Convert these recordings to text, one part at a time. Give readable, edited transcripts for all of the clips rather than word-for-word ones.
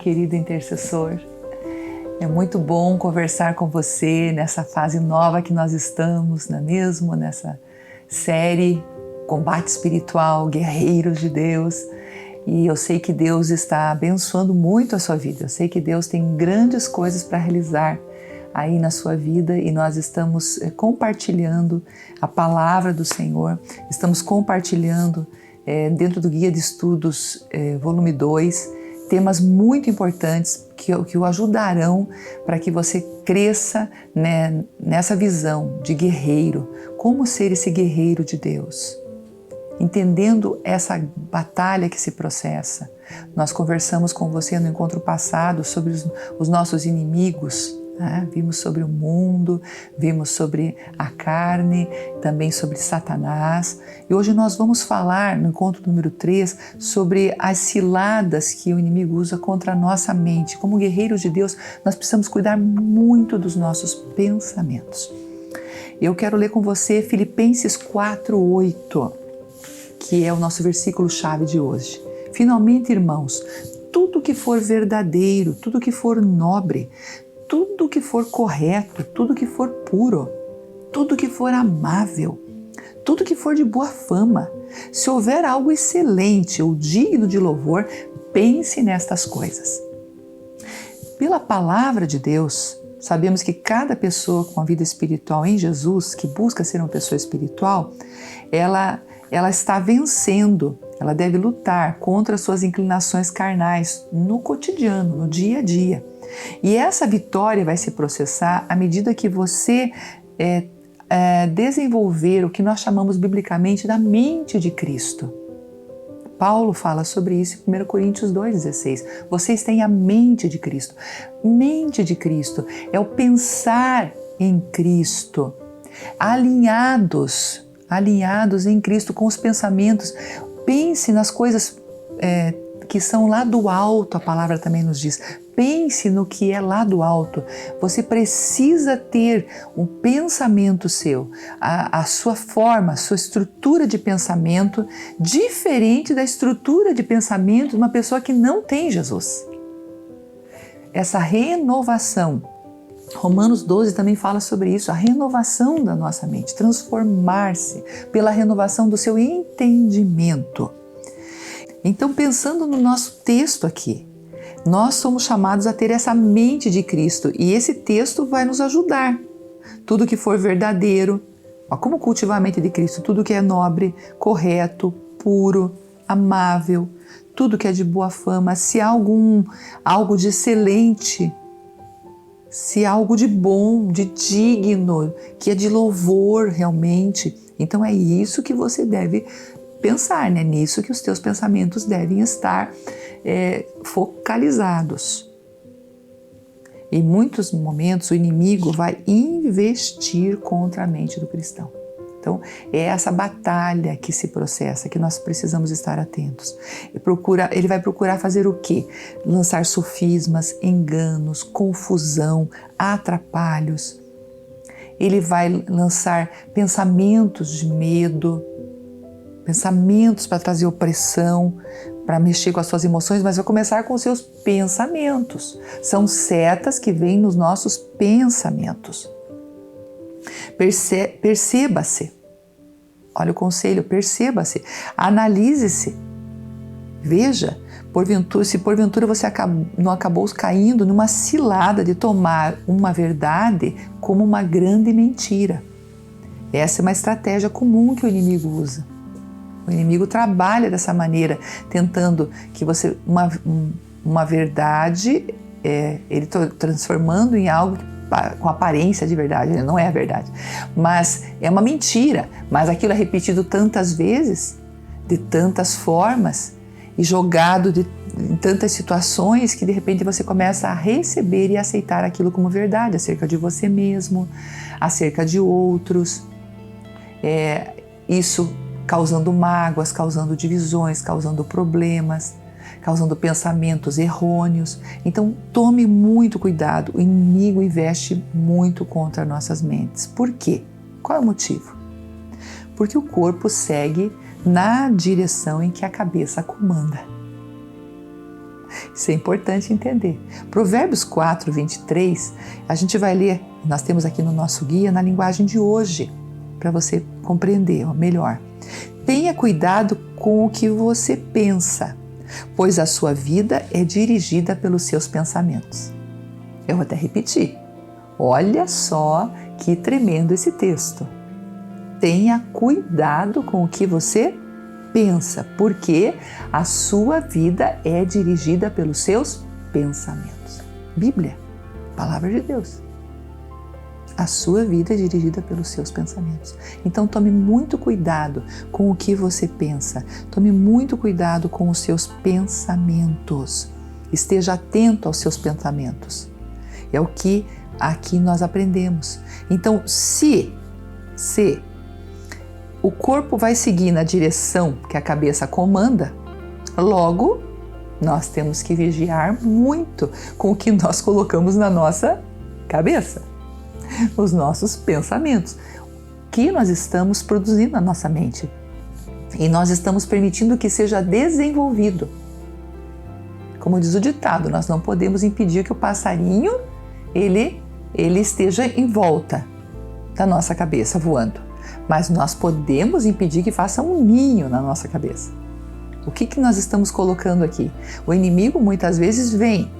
querido intercessor. É muito bom conversar com você nessa fase nova que nós estamos, não é mesmo? Nessa série Combate Espiritual, Guerreiros de Deus. E eu sei que Deus está abençoando muito a sua vida. Eu sei que Deus tem grandes coisas para realizar aí na sua vida e nós estamos compartilhando a palavra do Senhor. Estamos compartilhando dentro do Guia de Estudos, volume 2, temas muito importantes que o ajudarão para que você cresça, né, nessa visão de guerreiro. Como ser esse guerreiro de Deus? Entendendo essa batalha que se processa. Nós conversamos com você no encontro passado sobre os nossos inimigos. Vimos sobre o mundo, vimos sobre a carne, também sobre Satanás. E hoje nós vamos falar, no encontro número 3, sobre as ciladas que o inimigo usa contra a nossa mente. Como guerreiros de Deus, nós precisamos cuidar muito dos nossos pensamentos. Eu quero ler com você Filipenses 4:8, que é o nosso versículo-chave de hoje. Finalmente, irmãos, tudo que for verdadeiro, tudo que for nobre, tudo que for correto, tudo que for puro, tudo que for amável, tudo que for de boa fama, se houver algo excelente ou digno de louvor, pense nestas coisas. Pela palavra de Deus, sabemos que cada pessoa com a vida espiritual em Jesus, que busca ser uma pessoa espiritual, ela está vencendo, ela deve lutar contra suas inclinações carnais no cotidiano, no dia a dia. E essa vitória vai se processar à medida que você desenvolver o que nós chamamos biblicamente da mente de Cristo. Paulo fala sobre isso em 1 Coríntios 2,16. Vocês têm a mente de Cristo. Mente de Cristo é o pensar em Cristo, alinhados em Cristo com os pensamentos. Pense nas coisas que são lá do alto, a palavra também nos diz. Pense no que é lá do alto. Você precisa ter um pensamento seu, a sua forma, a sua estrutura de pensamento diferente da estrutura de pensamento de uma pessoa que não tem Jesus. Essa renovação, Romanos 12 também fala sobre isso, a renovação da nossa mente, transformar-se pela renovação do seu entendimento. Então, pensando no nosso texto aqui, nós somos chamados a ter essa mente de Cristo e esse texto vai nos ajudar. Tudo que for verdadeiro, como cultivar a mente de Cristo? Tudo que é nobre, correto, puro, amável, tudo que é de boa fama, se há algo de excelente, se há algo de bom, de digno, que é de louvor realmente, então é isso que você deve pensar, né? Nisso que os teus pensamentos devem estar focalizados. Em muitos momentos o inimigo vai investir contra a mente do cristão. Então é essa batalha que se processa, que nós precisamos estar atentos. Ele vai procurar fazer o quê? Lançar sofismas, enganos, confusão, atrapalhos. Ele vai lançar pensamentos de medo, pensamentos para trazer opressão, para mexer com as suas emoções, mas vai começar com os seus pensamentos. São setas que vêm nos nossos pensamentos. Perceba-se. Olha o conselho, perceba-se. Analise-se. Veja, se porventura você não acabou caindo numa cilada de tomar uma verdade como uma grande mentira. Essa é uma estratégia comum que o inimigo usa. O inimigo trabalha dessa maneira, tentando que você, uma verdade, ele está transformando em algo com aparência de verdade, não é a verdade, mas é uma mentira, mas aquilo é repetido tantas vezes, de tantas formas, e jogado em tantas situações que de repente você começa a receber e aceitar aquilo como verdade, acerca de você mesmo, acerca de outros, isso causando mágoas, causando divisões, causando problemas, causando pensamentos errôneos. Então tome muito cuidado, o inimigo investe muito contra nossas mentes. Por quê? Qual é o motivo? Porque o corpo segue na direção em que a cabeça comanda. Isso é importante entender. Provérbios 4, 23, a gente vai ler, nós temos aqui no nosso guia, na linguagem de hoje, para você compreender melhor. Tenha cuidado com o que você pensa, pois a sua vida é dirigida pelos seus pensamentos. Eu vou até repetir. Olha só que tremendo esse texto. Tenha cuidado com o que você pensa, porque a sua vida é dirigida pelos seus pensamentos. Bíblia, palavra de Deus. A sua vida é dirigida pelos seus pensamentos. Então tome muito cuidado com o que você pensa. Tome muito cuidado com os seus pensamentos. Esteja atento aos seus pensamentos. É o que aqui nós aprendemos. Então, se o corpo vai seguir na direção que a cabeça comanda, logo nós temos que vigiar muito com o que nós colocamos na nossa cabeça, os nossos pensamentos, que nós estamos produzindo na nossa mente e nós estamos permitindo que seja desenvolvido. Como diz o ditado, nós não podemos impedir que o passarinho ele esteja em volta da nossa cabeça voando, mas nós podemos impedir que faça um ninho na nossa cabeça. O que nós estamos colocando aqui? O inimigo muitas vezes vem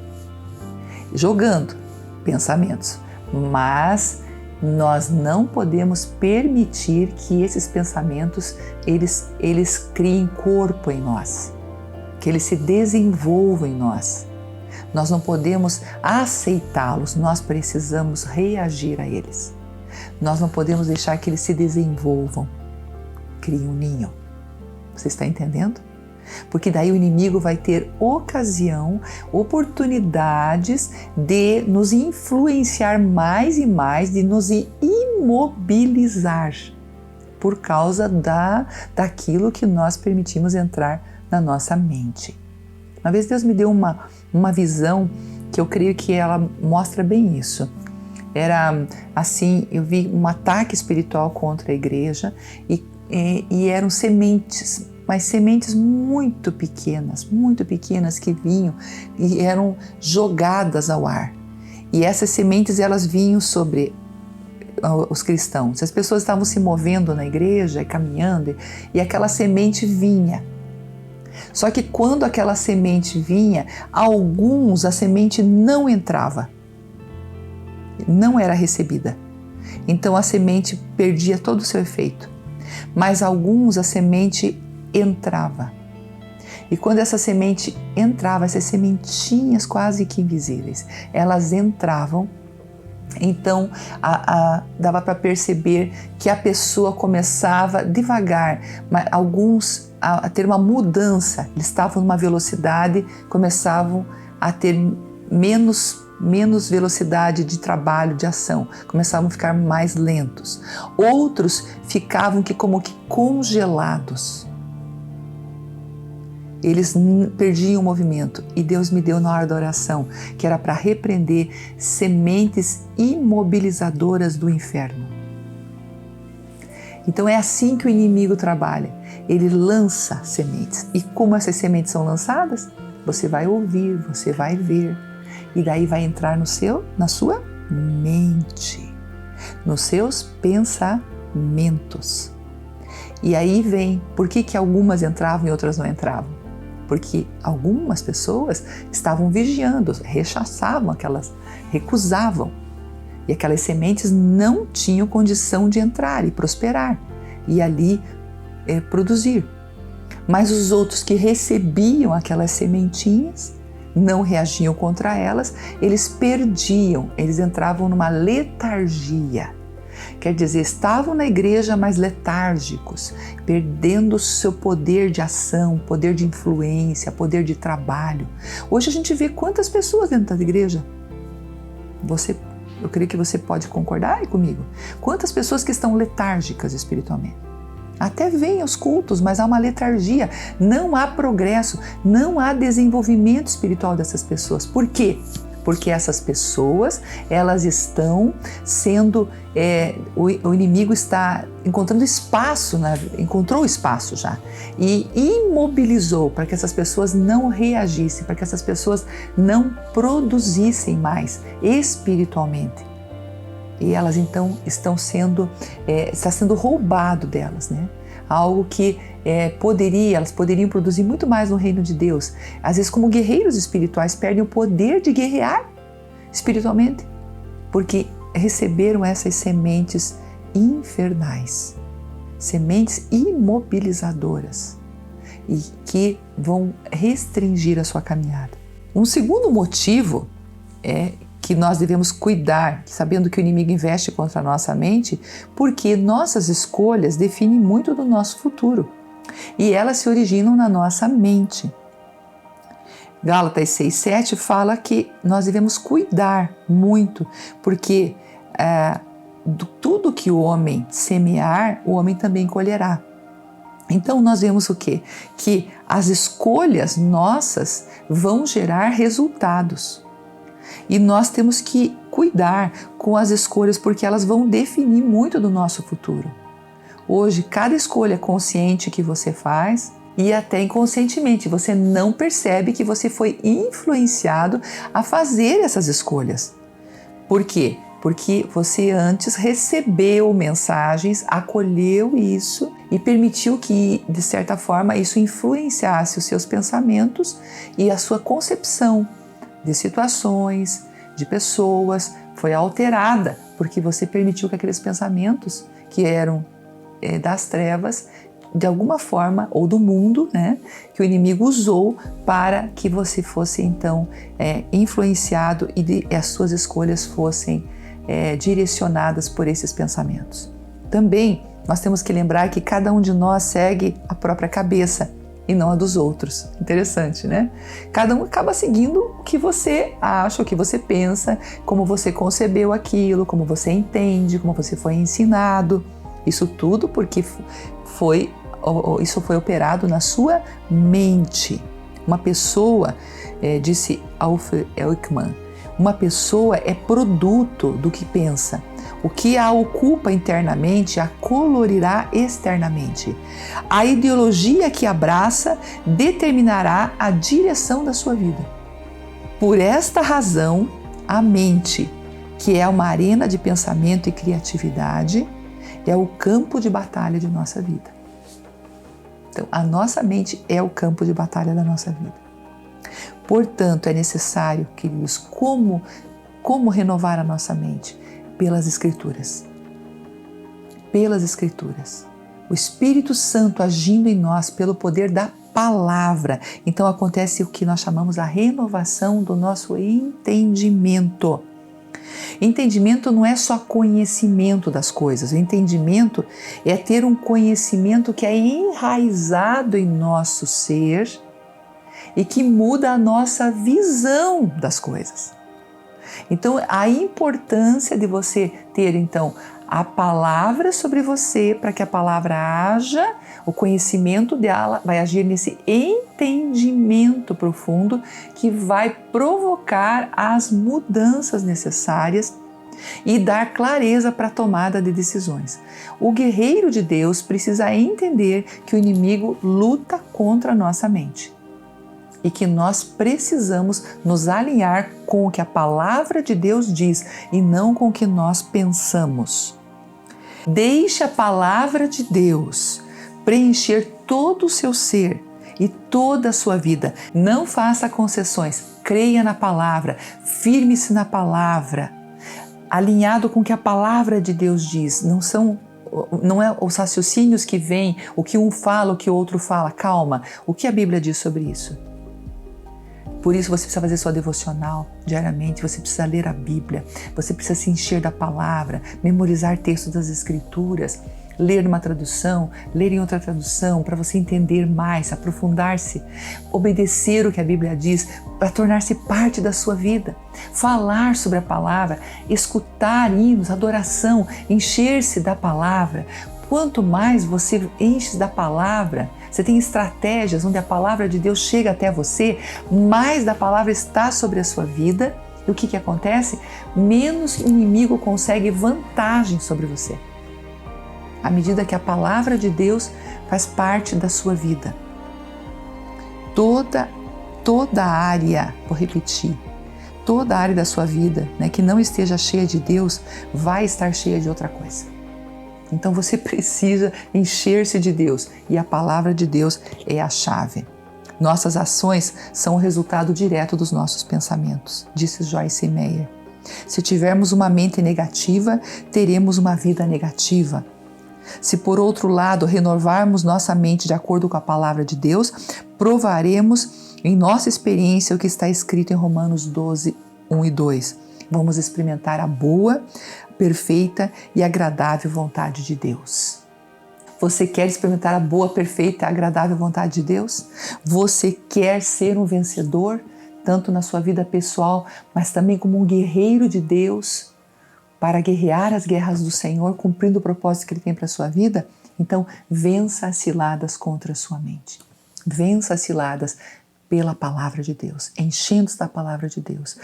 jogando pensamentos, mas nós não podemos permitir que esses pensamentos eles criem corpo em nós, que eles se desenvolvam em nós. Nós não podemos aceitá-los, nós precisamos reagir a eles. Nós não podemos deixar que eles se desenvolvam, criem um ninho. Você está entendendo? Porque daí o inimigo vai ter oportunidades de nos influenciar mais e mais, de nos imobilizar por causa daquilo que nós permitimos entrar na nossa mente. Uma vez Deus me deu uma visão que eu creio que ela mostra bem isso. Era assim, eu vi um ataque espiritual contra a igreja e eram sementes, mas sementes muito pequenas que vinham e eram jogadas ao ar. E essas sementes elas vinham sobre os cristãos. As pessoas estavam se movendo na igreja, caminhando, e aquela semente vinha. Só que quando aquela semente vinha, alguns a semente não entrava, não era recebida. Então a semente perdia todo o seu efeito. Mas alguns a semente entrava. E quando essa semente entrava, essas sementinhas quase que invisíveis, elas entravam. Então dava para perceber que a pessoa começava devagar, mas alguns a ter uma mudança, eles estavam numa velocidade, começavam a ter menos velocidade de trabalho, de ação, começavam a ficar mais lentos. Outros ficavam como que congelados. Eles perdiam o movimento e Deus me deu na hora da oração, que era para repreender sementes imobilizadoras do inferno. Então é assim que o inimigo trabalha, ele lança sementes. E como essas sementes são lançadas? Você vai ouvir, você vai ver, e daí vai entrar na sua mente, nos seus pensamentos. E aí vem, por que algumas entravam e outras não entravam? Porque algumas pessoas estavam vigiando, rechaçavam recusavam. E aquelas sementes não tinham condição de entrar e prosperar e ali produzir. Mas os outros que recebiam aquelas sementinhas, não reagiam contra elas, eles perdiam, eles entravam numa letargia. Quer dizer, estavam na igreja, mas letárgicos, perdendo o seu poder de ação, poder de influência, poder de trabalho. Hoje a gente vê quantas pessoas dentro da igreja. Eu creio que você pode concordar aí comigo. Quantas pessoas que estão letárgicas espiritualmente. Até vêm aos cultos, mas há uma letargia. Não há progresso, não há desenvolvimento espiritual dessas pessoas. Por quê? porque essas pessoas, elas estão sendo, o inimigo está encontrando espaço, encontrou espaço já, e imobilizou para que essas pessoas não reagissem, para que essas pessoas não produzissem mais espiritualmente. E elas então está sendo roubado delas, né? Algo que elas poderiam produzir muito mais no reino de Deus. Às vezes, como guerreiros espirituais, perdem o poder de guerrear espiritualmente, porque receberam essas sementes infernais, sementes imobilizadoras e que vão restringir a sua caminhada. Um segundo motivo é que nós devemos cuidar, sabendo que o inimigo investe contra a nossa mente, porque nossas escolhas definem muito do nosso futuro e elas se originam na nossa mente. Gálatas 6:7 fala que nós devemos cuidar muito, porque tudo que o homem semear, o homem também colherá. Então nós vemos o quê? Que as escolhas nossas vão gerar resultados. E nós temos que cuidar com as escolhas, porque elas vão definir muito do nosso futuro. Hoje, cada escolha consciente que você faz, e até inconscientemente, você não percebe que você foi influenciado a fazer essas escolhas. Por quê? Porque você antes recebeu mensagens, acolheu isso e permitiu que, de certa forma, isso influenciasse os seus pensamentos e a sua concepção de situações, de pessoas, foi alterada, porque você permitiu que aqueles pensamentos que eram das trevas, de alguma forma, ou do mundo, né, que o inimigo usou para que você fosse então influenciado e as suas escolhas fossem direcionadas por esses pensamentos. Também nós temos que lembrar que cada um de nós segue a própria cabeça e não a dos outros. Interessante, né? Cada um acaba seguindo o que você acha, o que você pensa, como você concebeu aquilo, como você entende, como você foi ensinado. Isso tudo porque isso foi operado na sua mente. Uma pessoa, disse Alfred Elkman, uma pessoa é produto do que pensa. O que a ocupa internamente a colorirá externamente. A ideologia que abraça determinará a direção da sua vida. Por esta razão, a mente, que é uma arena de pensamento e criatividade, é o campo de batalha de nossa vida. Então, a nossa mente é o campo de batalha da nossa vida. Portanto, é necessário, queridos, como renovar a nossa mente? Pelas Escrituras. Pelas Escrituras. O Espírito Santo agindo em nós pelo poder da palavra. Então acontece o que nós chamamos a renovação do nosso entendimento. Entendimento não é só conhecimento das coisas. O entendimento é ter um conhecimento que é enraizado em nosso ser e que muda a nossa visão das coisas. Então, a importância de você ter, então, a palavra sobre você, para que a palavra haja, o conhecimento dela vai agir nesse entendimento profundo que vai provocar as mudanças necessárias e dar clareza para a tomada de decisões. O guerreiro de Deus precisa entender que o inimigo luta contra a nossa mente e que nós precisamos nos alinhar com o que a palavra de Deus diz e não com o que nós pensamos. Deixe a palavra de Deus preencher todo o seu ser e toda a sua vida. Não faça concessões, creia na palavra, firme-se na palavra, alinhado com o que a palavra de Deus diz. Não é os raciocínios que vêm, o que um fala, o que o outro fala. Calma, o que a Bíblia diz sobre isso? Por isso você precisa fazer sua devocional diariamente, você precisa ler a Bíblia, você precisa se encher da palavra, memorizar textos das Escrituras, ler numa tradução, ler em outra tradução, para você entender mais, aprofundar-se, obedecer o que a Bíblia diz, para tornar-se parte da sua vida, falar sobre a palavra, escutar hinos, adoração, encher-se da palavra. Quanto mais você enche da palavra, você tem estratégias onde a palavra de Deus chega até você, mais da palavra está sobre a sua vida E o que acontece? Menos o inimigo consegue vantagem sobre você. À medida que a palavra de Deus faz parte da sua vida. Toda área, vou repetir, toda área da sua vida, né, que não esteja cheia de Deus, vai estar cheia de outra coisa. Então você precisa encher-se de Deus e a palavra de Deus é a chave. Nossas ações são o resultado direto dos nossos pensamentos, disse Joyce Meyer. Se tivermos uma mente negativa, teremos uma vida negativa. Se por outro lado renovarmos nossa mente de acordo com a palavra de Deus, provaremos em nossa experiência o que está escrito em Romanos 12, 1 e 2. Vamos experimentar a boa, perfeita e agradável vontade de Deus. Você quer experimentar a boa, perfeita e agradável vontade de Deus? Você quer ser um vencedor, tanto na sua vida pessoal, mas também como um guerreiro de Deus, para guerrear as guerras do Senhor, cumprindo o propósito que Ele tem para a sua vida? Então, vença as ciladas contra a sua mente. Vença as ciladas pela palavra de Deus, enchendo-se da palavra de Deus,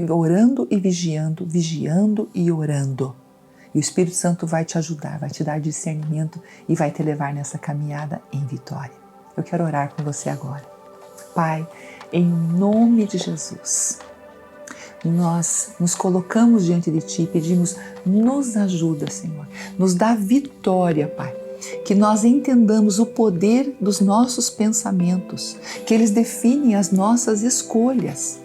orando e vigiando, vigiando e orando. E o Espírito Santo vai te ajudar, vai te dar discernimento e vai te levar nessa caminhada em vitória. Eu quero orar com você agora. Pai, em nome de Jesus, nós nos colocamos diante de Ti e pedimos, nos ajuda, Senhor, nos dá vitória, Pai. Que nós entendamos o poder dos nossos pensamentos, que eles definem as nossas escolhas.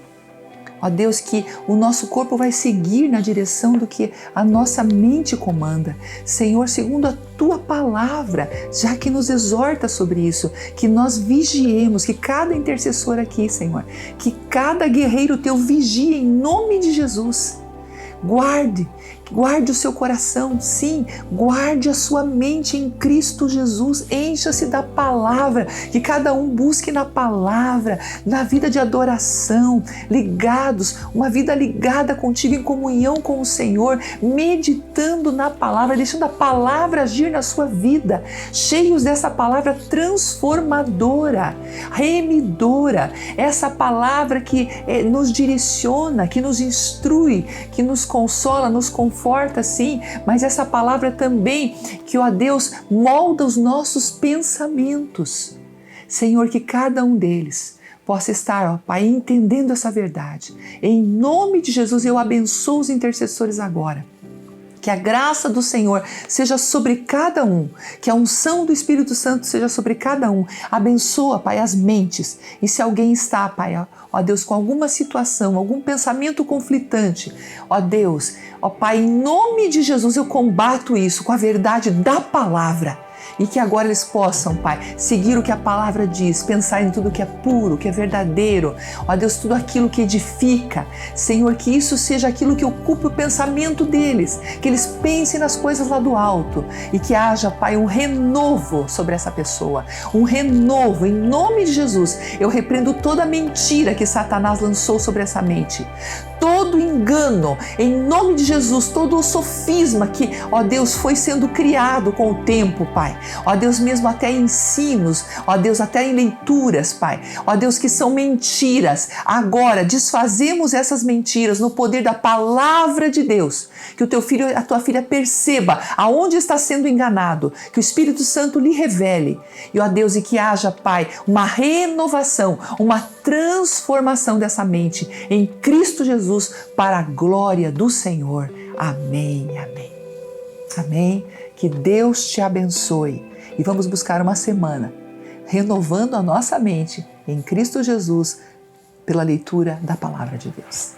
Ó Deus, que o nosso corpo vai seguir na direção do que a nossa mente comanda. Senhor, segundo a Tua palavra, já que nos exorta sobre isso, que nós vigiemos, que cada intercessor aqui, Senhor, que cada guerreiro Teu vigie em nome de Jesus. Guarde o seu coração, sim, guarde a sua mente em Cristo Jesus, encha-se da palavra, que cada um busque na palavra, na vida de adoração, ligados, uma vida ligada contigo em comunhão com o Senhor, meditando na palavra, deixando a palavra agir na sua vida, cheios dessa palavra transformadora, remidora, essa palavra que nos direciona, que nos instrui, que nos consola, nos conforta, sim, mas essa palavra também que, ó Deus, molda os nossos pensamentos. Senhor, que cada um deles possa estar, ó Pai, entendendo essa verdade. Em nome de Jesus, eu abençoo os intercessores agora. Que a graça do Senhor seja sobre cada um, que a unção do Espírito Santo seja sobre cada um. Abençoa, Pai, as mentes. E se alguém está, Pai, ó Deus, com alguma situação, algum pensamento conflitante, ó Deus, ó Pai, em nome de Jesus eu combato isso com a verdade da palavra. E que agora eles possam, Pai, seguir o que a palavra diz, pensar em tudo que é puro, que é verdadeiro, ó Deus, tudo aquilo que edifica. Senhor, que isso seja aquilo que ocupe o pensamento deles, que eles pensem nas coisas lá do alto e que haja, Pai, um renovo sobre essa pessoa, um renovo, em nome de Jesus. Eu repreendo toda mentira que Satanás lançou sobre essa mente, todo engano, em nome de Jesus, todo o sofisma que, ó Deus, foi sendo criado com o tempo, Pai. Ó Deus, mesmo até ensinos, ó Deus, até em leituras, Pai. Ó Deus, que são mentiras. Agora, desfazemos essas mentiras no poder da palavra de Deus. Que o teu filho, a tua filha perceba aonde está sendo enganado. Que o Espírito Santo lhe revele. E, ó Deus, e que haja, Pai, uma renovação, uma transformação dessa mente em Cristo Jesus para a glória do Senhor. Amém, amém. Amém. Que Deus te abençoe e vamos buscar uma semana renovando a nossa mente em Cristo Jesus pela leitura da palavra de Deus.